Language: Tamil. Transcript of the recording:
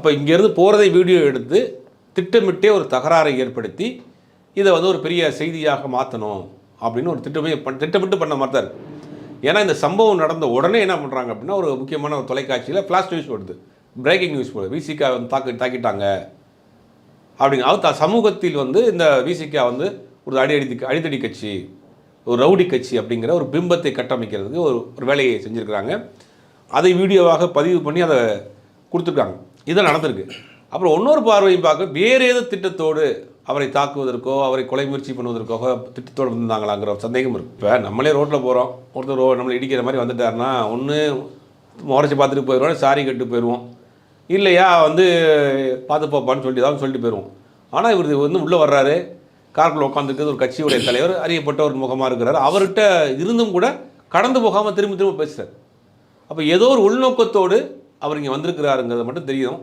அப்போ இங்கேருந்து போகிறதை வீடியோ எடுத்து திட்டமிட்டே ஒரு தகராறை ஏற்படுத்தி இதை வந்து ஒரு பெரிய செய்தியாக மாற்றணும் அப்படின்னு ஒரு திட்டமிட்டு பண்ண மாதிரி தான் இருக்குது. ஏன்னா இந்த சம்பவம் நடந்த உடனே என்ன பண்ணுறாங்க அப்படின்னா ஒரு முக்கியமான ஒரு தொலைக்காட்சியில் ஃப்ளாஷ் நியூஸ் போடுது, பிரேக்கிங் நியூஸ் போடுது, விசிகா வந்து தாக்கிட்டாங்க அப்படிங்க. சமூகத்தில் வந்து இந்த விசிகா வந்து ஒரு அடித்தடி கட்சி, ஒரு ரவுடி கட்சி அப்படிங்கிற ஒரு பிம்பத்தை கட்டமைக்கிறதுக்கு ஒரு வேலையை செஞ்சுருக்கிறாங்க. அதை வீடியோவாக பதிவு பண்ணி அதை கொடுத்துருக்காங்க. இதெல்லாம் நடந்திருக்கு. அப்புறம் இன்னொரு பார்வையும் பார்க்க வேறு ஏதோ திட்டத்தோடு அவரை தாக்குவதற்கோ அவரை கொலை முயற்சி பண்ணுவதற்கோ திட்டத்தோடு வந்தாங்களாங்கிற சந்தேகம் இருக்குது. இப்போ நம்மளே ரோட்டில் போகிறோம், ஒருத்தர் நம்மளை இடிக்கிற மாதிரி வந்துட்டாருன்னா ஒன்று முறைச்சி பார்த்துட்டு போயிடுவோம், சாரி கட்டு போயிடுவோம், இல்லையா வந்து பார்த்து போப்பான்னு சொல்லிட்டு போயிடுவோம். ஆனால் இவர் வந்து உள்ளே வர்றாரு, காருக்குள்ள உட்காந்துருக்கிறது ஒரு கட்சியுடைய தலைவர், அறியப்பட்ட ஒரு முகமாக இருக்கிறார். அவர்கிட்ட இருந்தும் கூட கடந்து போகாமல் திரும்ப பேசுகிறார். அப்போ ஏதோ ஒரு உள்நோக்கத்தோடு அவர் இங்கே வந்திருக்கிறாருங்கிறத மட்டும் தெரியும்.